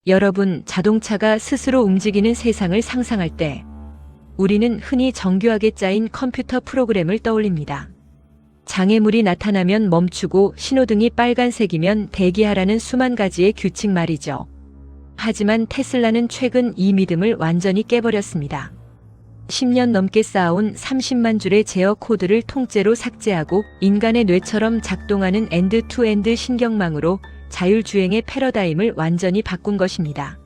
여러분, 자동차가 스스로 움직이는 세상을 상상할 때 우리는 흔히 정교하게 짜인 컴퓨터 프로그램을 떠올립니다. 장애물이 나타나면 멈추고 신호등이 빨간색이면 대기하라는 수만 가지의 규칙 말이죠. 하지만 테슬라는 최근 이 믿음을 완전히 깨버렸습니다. 10년 넘게 쌓아온 30만 줄의 제어 코드를 통째로 삭제하고 인간의 뇌처럼 작동하는 엔드-투-엔드 신경망으로 자율주행의 패러다임을 완전히 바꾼 것입니다.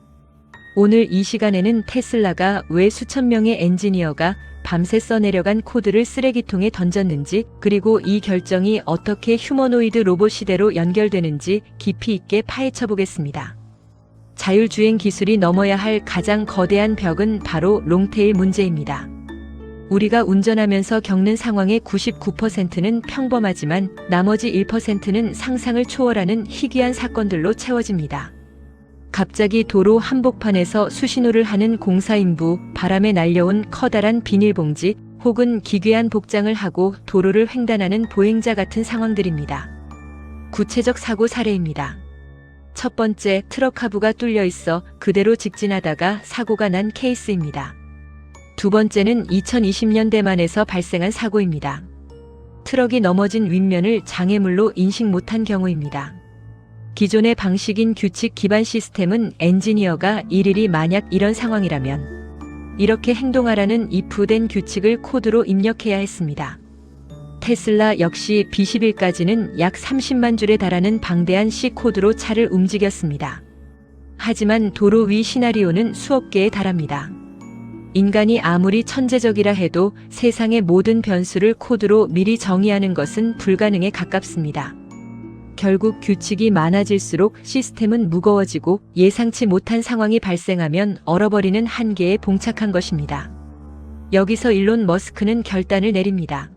오늘 이 시간에는 테슬라가 왜 수천 명의 엔지니어가 밤새 써내려간 코드를 쓰레기통에 던졌는지, 그리고 이 결정이 어떻게 휴머노이드 로봇 시대로 연결되는지 깊이 있게 파헤쳐 보겠습니다. 자율주행 기술이 넘어야 할 가장 거대한 벽은 바로 롱테일 문제입니다. 우리가 운전하면서 겪는 상황의 99%는 평범하지만 나머지 1%는 상상을 초월하는 희귀한 사건들로 채워집니다. 갑자기 도로 한복판에서 수신호를 하는 공사인부, 바람에 날려온 커다란 비닐봉지, 혹은 기괴한 복장을 하고 도로를 횡단하는 보행자 같은 상황들입니다. 구체적 사고 사례입니다. 첫 번째, 트럭 하부가 뚫려 있어 그대로 직진하다가 사고가 난 케이스입니다. 두 번째는 2020년대만에서 발생한 사고입니다. 트럭이 넘어진 윗면을 장애물로 인식 못한 경우입니다. 기존의 방식인 규칙 기반 시스템은 엔지니어가 일일이 만약 이런 상황이라면 이렇게 행동하라는 if된 규칙을 코드로 입력해야 했습니다. 테슬라 역시 B11까지는 약 30만 줄에 달하는 방대한 C 코드로 차를 움직였습니다. 하지만 도로 위 시나리오는 수억 개에 달합니다. 인간이 아무리 천재적이라 해도 세상의 모든 변수를 코드로 미리 정의하는 것은 불가능에 가깝습니다. 결국 규칙이 많아질수록 시스템은 무거워지고 예상치 못한 상황이 발생하면 얼어버리는 한계에 봉착한 것입니다. 여기서 일론 머스크는 결단을 내립니다.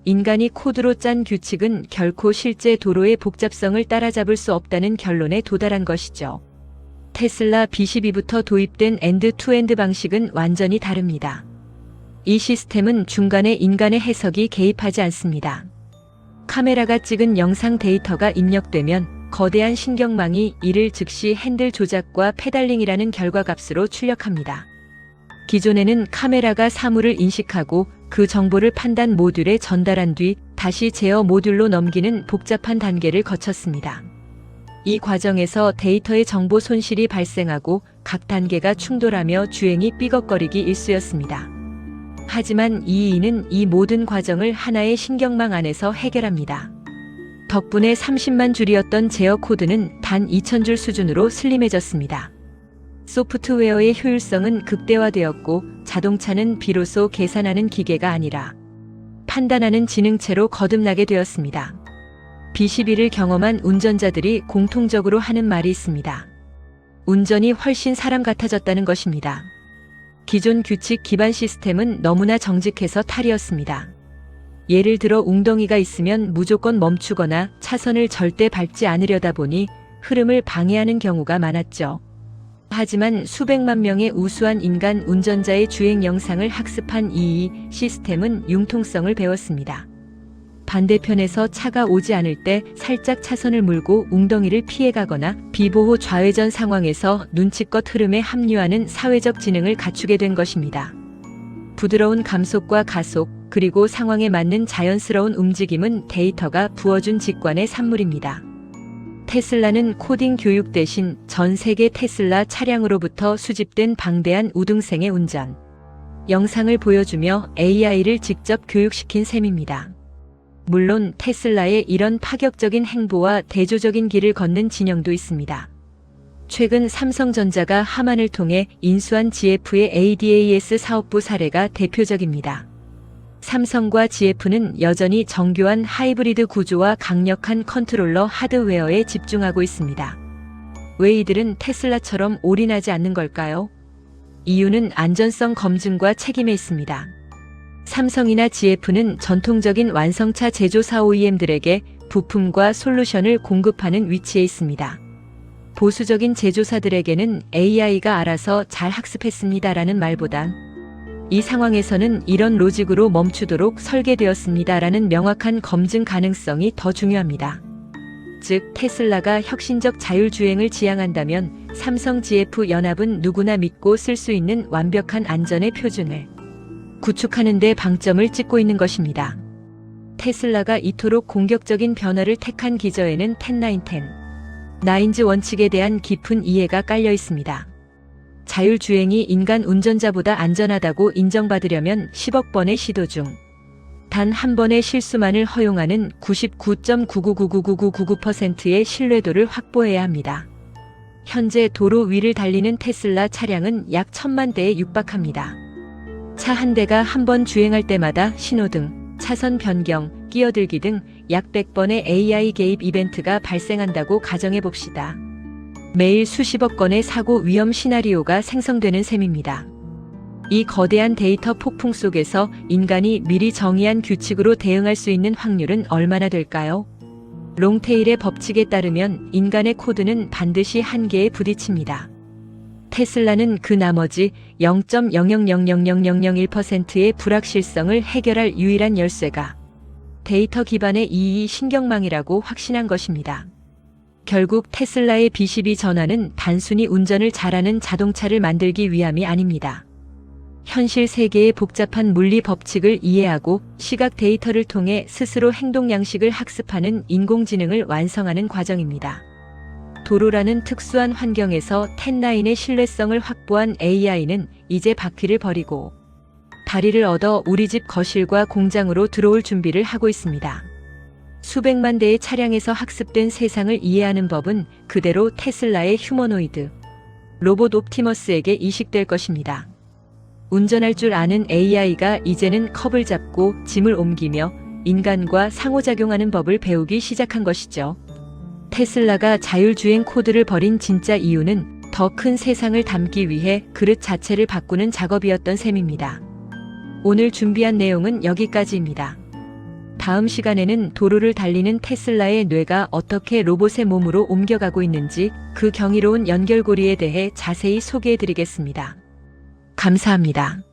인간이 코드로 짠 규칙은 결코 실제 도로의 복잡성을 따라잡을 수 없다는 결론에 도달한 것이죠. 테슬라 B12부터 도입된 엔드-투-엔드 방식은 완전히 다릅니다. 이 시스템은 중간에 인간의 해석이 개입하지 않습니다. 카메라가 찍은 영상 데이터가 입력되면 거대한 신경망이 이를 즉시 핸들 조작과 페달링이라는 결과값으로 출력합니다. 기존에는 카메라가 사물을 인식하고 그 정보를 판단 모듈에 전달한 뒤 다시 제어 모듈로 넘기는 복잡한 단계를 거쳤습니다. 이 과정에서 데이터의 정보 손실이 발생하고 각 단계가 충돌하며 주행이 삐걱거리기 일쑤였습니다. 하지만 EE는 이 모든 과정을 하나의 신경망 안에서 해결합니다. 덕분에 30만 줄이었던 제어 코드는 단 2,000줄 수준으로 슬림해졌습니다. 소프트웨어의 효율성은 극대화되었고 자동차는 비로소 계산하는 기계가 아니라 판단하는 지능체로 거듭나게 되었습니다. B11을 경험한 운전자들이 공통적으로 하는 말이 있습니다. 운전이 훨씬 사람 같아졌다는 것입니다. 기존 규칙 기반 시스템은 너무나 정직해서 탈이었습니다. 예를 들어 웅덩이가 있으면 무조건 멈추거나 차선을 절대 밟지 않으려다 보니 흐름을 방해하는 경우가 많았죠. 하지만 수백만 명의 우수한 인간 운전자의 주행 영상을 학습한 이 시스템은 융통성을 배웠습니다. 반대편에서 차가 오지 않을 때 살짝 차선을 물고 웅덩이를 피해가거나 비보호 좌회전 상황에서 눈치껏 흐름에 합류하는 사회적 지능을 갖추게 된 것입니다. 부드러운 감속과 가속, 그리고 상황에 맞는 자연스러운 움직임은 데이터가 부어준 직관의 산물입니다. 테슬라는 코딩 교육 대신 전 세계 테슬라 차량으로부터 수집된 방대한 우등생의 운전 영상을 보여주며 AI를 직접 교육시킨 셈입니다. 물론 테슬라의 이런 파격적인 행보와 대조적인 길을 걷는 진영도 있습니다. 최근 삼성전자가 하만을 통해 인수한 GF의 ADAS 사업부 사례가 대표적입니다. 삼성과 GF는 여전히 정교한 하이브리드 구조와 강력한 컨트롤러 하드웨어에 집중하고 있습니다. 왜 이들은 테슬라처럼 올인하지 않는 걸까요? 이유는 안전성 검증과 책임에 있습니다. 삼성이나 GF는 전통적인 완성차 제조사 OEM들에게 부품과 솔루션을 공급하는 위치에 있습니다. 보수적인 제조사들에게는 AI가 알아서 잘 학습했습니다라는 말보단 이 상황에서는 이런 로직으로 멈추도록 설계되었습니다라는 명확한 검증 가능성이 더 중요합니다. 즉 테슬라가 혁신적 자율주행을 지향한다면 삼성 GF 연합은 누구나 믿고 쓸 수 있는 완벽한 안전의 표준을 구축하는 데 방점을 찍고 있는 것입니다. 테슬라가 이토록 공격적인 변화를 택한 기저에는 10-9-10 나인즈 원칙에 대한 깊은 이해가 깔려 있습니다. 자율주행이 인간 운전자보다 안전하다고 인정받으려면 10억 번의 시도 중 단 한 번의 실수만을 허용하는 99.9999999%의 신뢰도를 확보해야 합니다. 현재 도로 위를 달리는 테슬라 차량은 약 1000만 대에 육박합니다. 차 한 대가 한 번 주행할 때마다 신호등, 차선 변경, 끼어들기 등 약 100번의 AI 개입 이벤트가 발생한다고 가정해 봅시다. 매일 수십억 건의 사고 위험 시나리오가 생성되는 셈입니다. 이 거대한 데이터 폭풍 속에서 인간이 미리 정의한 규칙으로 대응할 수 있는 확률은 얼마나 될까요? 롱테일의 법칙에 따르면 인간의 코드는 반드시 한계에 부딪힙니다. 테슬라는 그 나머지 0.0000001%의 불확실성을 해결할 유일한 열쇠가 데이터 기반의 이의 신경망이라고 확신한 것입니다. 결국 테슬라의 B12 전환은 단순히 운전을 잘하는 자동차를 만들기 위함이 아닙니다. 현실 세계의 복잡한 물리 법칙을 이해하고 시각 데이터를 통해 스스로 행동 양식을 학습하는 인공지능을 완성하는 과정입니다. 도로라는 특수한 환경에서 10-9의 신뢰성을 확보한 AI는 이제 바퀴를 버리고 다리를 얻어 우리 집 거실과 공장으로 들어올 준비를 하고 있습니다. 수백만 대의 차량에서 학습된 세상을 이해하는 법은 그대로 테슬라의 휴머노이드 로봇 옵티머스에게 이식될 것입니다. 운전할 줄 아는 AI가 이제는 컵을 잡고 짐을 옮기며 인간과 상호작용하는 법을 배우기 시작한 것이죠. 테슬라가 자율주행 코드를 벌인 진짜 이유는 더 큰 세상을 담기 위해 그릇 자체를 바꾸는 작업이었던 셈입니다. 오늘 준비한 내용은 여기까지입니다. 다음 시간에는 도로를 달리는 테슬라의 뇌가 어떻게 로봇의 몸으로 옮겨가고 있는지 그 경이로운 연결고리에 대해 자세히 소개해 드리겠습니다. 감사합니다.